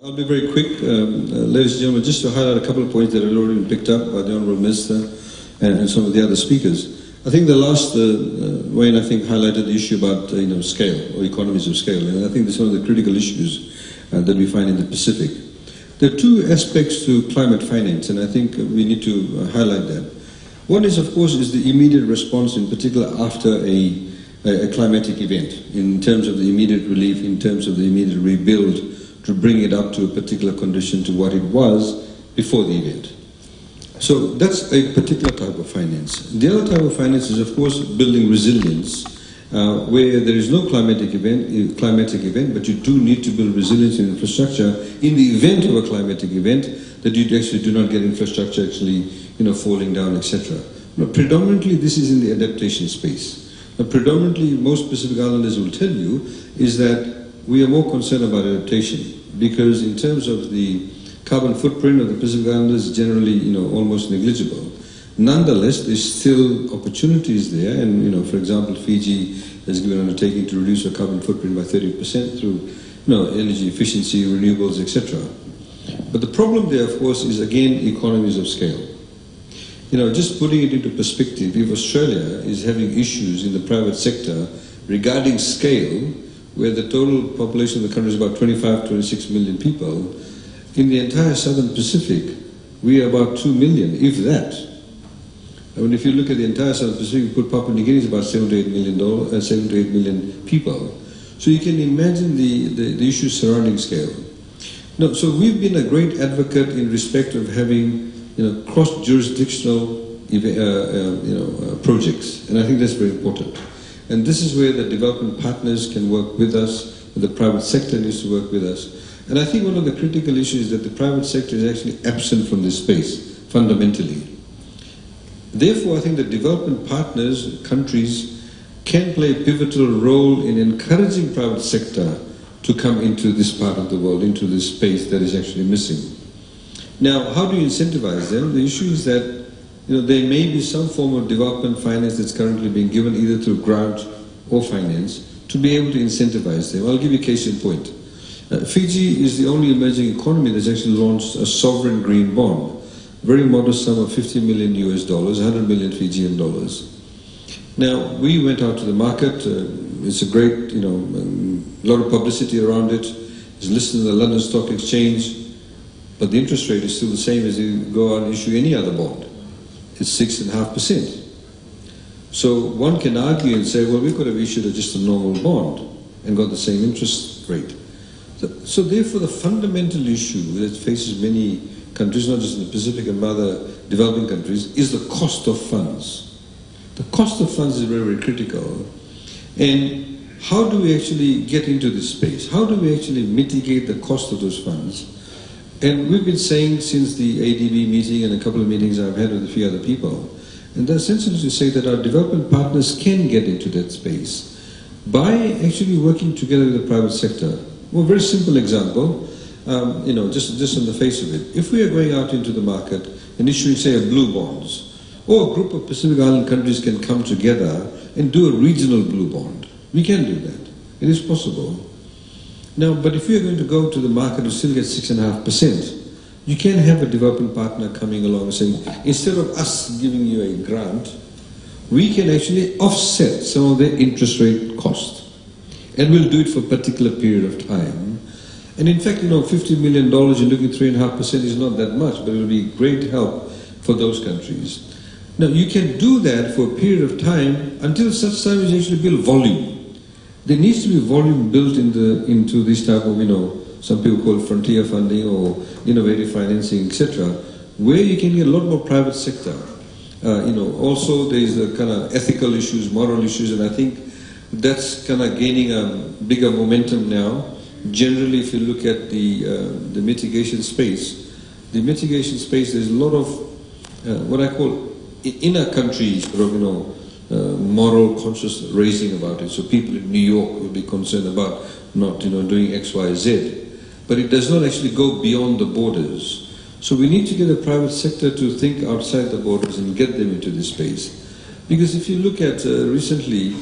I'll be very quick, ladies and gentlemen, just to highlight a couple of points that have already been picked up by the Honourable Minister and some of the other speakers. I think the last, Wayne, I think, highlighted the issue about scale, or economies of scale, and I think that's one of the critical issues that we find in the Pacific. There are two aspects to climate finance, and I think we need to highlight that. One is, of course, is the immediate response, in particular after a climatic event, in terms of the immediate relief, in terms of the immediate rebuild, to bring it up to a particular condition to what it was before the event. So that's a particular type of finance. The other type of finance is, of course, building resilience, where there is no climatic event, but you do need to build resilience in infrastructure in the event of a climatic event, that you actually do not get infrastructure actually falling down, etc. Predominantly, this is in the adaptation space. Predominantly, most Pacific Islanders will tell you is that we are more concerned about adaptation, because in terms of the carbon footprint of the Pacific Islanders, generally, almost negligible. Nonetheless, there's still opportunities there, and for example, Fiji has given an undertaking to reduce their carbon footprint by 30% through energy efficiency, renewables, etc. But the problem there, of course, is again economies of scale. Just putting it into perspective, if Australia is having issues in the private sector regarding scale, where the total population of the country is about 25, 26 million people, in the entire Southern Pacific, we are about 2 million, if that. I mean, if you look at the entire Southern Pacific, you put Papua New Guinea is about 7 to 8 million people. So you can imagine the issues surrounding scale. No, so we've been a great advocate in respect of having cross-jurisdictional projects, and I think that's very important. And this is where the development partners can work with us, the private sector needs to work with us. And I think one of the critical issues is that the private sector is actually absent from this space, fundamentally. Therefore, I think that development partners, countries, can play a pivotal role in encouraging private sector to come into this part of the world, into this space that is actually missing. Now, how do you incentivize them? The issue is that there may be some form of development finance that's currently being given either through grant or finance to be able to incentivize them. I'll give you a case in point. Fiji is the only emerging economy that's actually launched a sovereign green bond, very modest sum of 50 million US dollars, 100 million Fijian dollars. Now, we went out to the market. It's a great, lot of publicity around it. It's listed in the London Stock Exchange, but the interest rate is still the same as you go out and issue any other bond. It's 6.5%. So one can argue and say, well, we could have issued just a normal bond and got the same interest rate. So therefore, the fundamental issue that faces many countries, not just in the Pacific and other developing countries, is the cost of funds. The cost of funds is very, very critical. And how do we actually get into this space? How do we actually mitigate the cost of those funds? And we've been saying since the ADB meeting and a couple of meetings I've had with a few other people, and that's essentially to say that our development partners can get into that space by actually working together with the private sector. Well, very simple example, just on the face of it. If we are going out into the market and issuing, say, a blue bonds, or a group of Pacific Island countries can come together and do a regional blue bond. We can do that. It is possible. Now, but if we are going to go to the market and still get 6.5%, you can have a development partner coming along and saying, instead of us giving you a grant, we can actually offset some of the interest rate cost. And we'll do it for a particular period of time. And in fact, $50 million, you're looking at 3.5% is not that much, but it will be great help for those countries. Now, you can do that for a period of time until such time as you actually build volume. There needs to be volume built into this type of, some people call it frontier funding or innovative financing, etc., where you can get a lot more private sector. Also there's the kind of ethical issues, moral issues, and I think that's kind of gaining a bigger momentum now. Generally, if you look at the mitigation space, there's a lot of what I call inner country sort of, moral conscious raising about it. So people in New York will be concerned about not, doing X, Y, Z. But it does not actually go beyond the borders. So we need to get the private sector to think outside the borders and get them into this space. Because if you look at recently,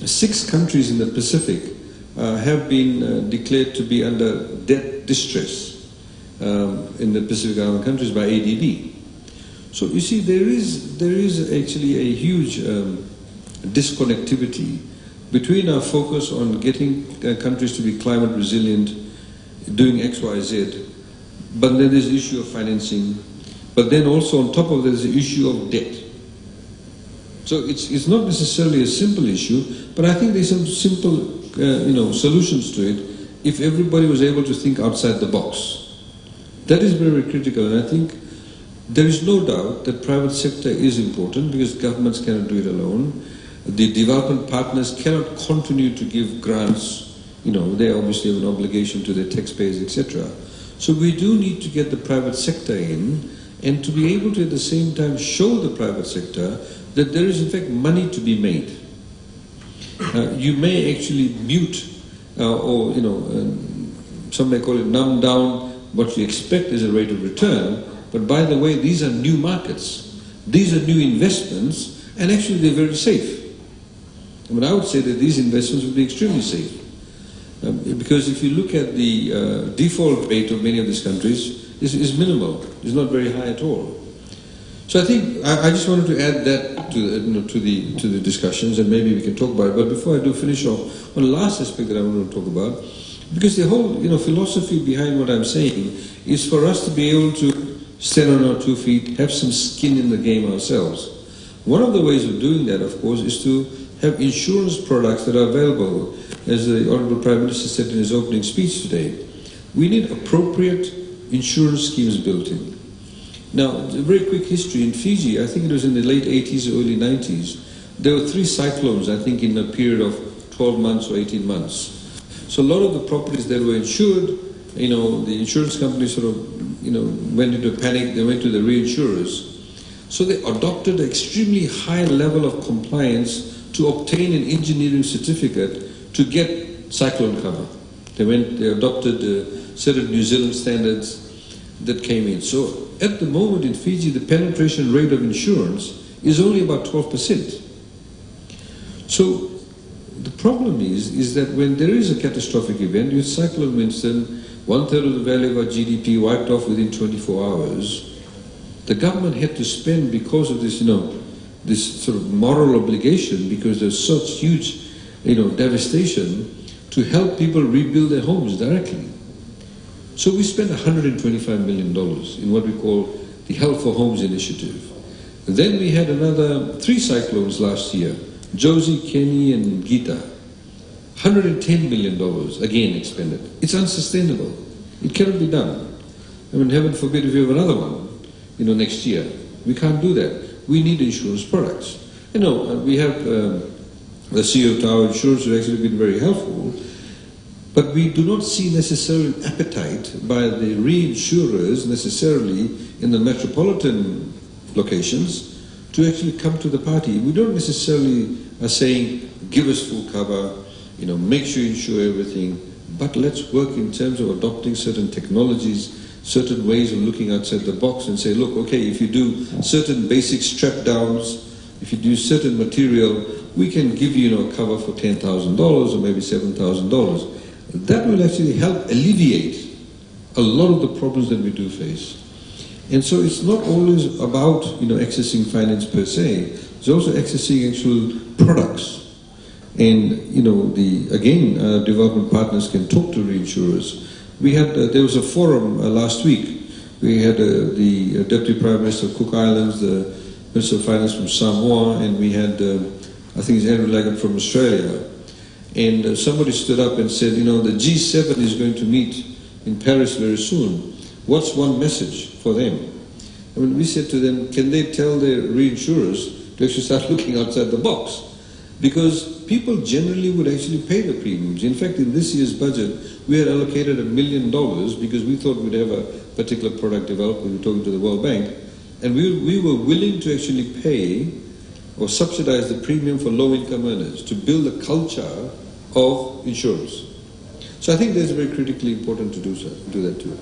6 countries in the Pacific have been declared to be under debt distress. in the Pacific Island countries by ADB. So you see, there is actually a huge disconnectivity between our focus on getting countries to be climate resilient, doing X, Y, Z, but then there's the issue of financing, but then also on top of that there's the issue of debt. So it's not necessarily a simple issue, but I think there's some simple solutions to it if everybody was able to think outside the box. That is very critical, and I think there is no doubt that private sector is important because governments cannot do it alone. The development partners cannot continue to give grants. They obviously have an obligation to their taxpayers, etc. So we do need to get the private sector in, and to be able to at the same time show the private sector that there is in fact money to be made. You may actually mute or some may call it numb down what you expect as a rate of return, but by the way, these are new markets, these are new investments, and actually they're very safe. I would say that these investments would be extremely safe. Because if you look at the default rate of many of these countries, is minimal, it's not very high at all. So I think I just wanted to add that to the discussions, and maybe we can talk about it. But before I do finish off, one last aspect that I want to talk about, because the whole philosophy behind what I'm saying is for us to be able to stand on our 2 feet, have some skin in the game ourselves. One of the ways of doing that, of course, is to have insurance products that are available. As the Honourable Prime Minister said in his opening speech today, we need appropriate insurance schemes built in. Now, a very quick history. In Fiji, I think it was in the late 80s or early 90s, there were 3 cyclones, I think, in a period of 12 months or 18 months. So a lot of the properties that were insured, the insurance companies sort of, went into panic. They went to the reinsurers. So they adopted an extremely high level of compliance to obtain an engineering certificate to get cyclone cover. They adopted certain New Zealand standards that came in. So at the moment in Fiji, the penetration rate of insurance is only about 12%. So the problem is that when there is a catastrophic event, with Cyclone Winston, 1/3 of the value of our GDP wiped off within 24 hours, the government had to spend, because of this, this sort of moral obligation, because there's such huge, devastation, to help people rebuild their homes directly. So we spent $125 million in what we call the Help for Homes initiative. And then we had another 3 cyclones last year, Josie, Kenny, and Gita. $110 million again expended. It's unsustainable. It cannot be done. Heaven forbid if we have another one, next year. We can't do that. We need insurance products. We have the CEO of Tower Insurance who has actually been very helpful, but we do not see necessarily an appetite by the reinsurers necessarily in the metropolitan locations to actually come to the party. We don't necessarily are saying, give us full cover, make sure you insure everything, but let's work in terms of adopting certain technologies, certain ways of looking outside the box and say, look, okay, if you do certain basic strap downs, if you do certain material, we can give you a cover for $10,000 or maybe $7,000. That will actually help alleviate a lot of the problems that we do face. And so it's not always about accessing finance per se, it's also accessing actual products. And development partners can talk to reinsurers. We had there was a forum last week. We had the Deputy Prime Minister of Cook Islands, the Minister of Finance from Samoa, and we had I think it's Andrew Leggett from Australia. And somebody stood up and said, the G7 is going to meet in Paris very soon. What's one message for them? We said to them, can they tell their reinsurers to actually start looking outside the box? Because people generally would actually pay the premiums. In fact, in this year's budget, we had allocated $1 million because we thought we'd have a particular product developed. We were talking to the World Bank. And we were willing to actually pay or subsidize the premium for low-income earners to build a culture of insurance. So I think that's very critically important to do that too.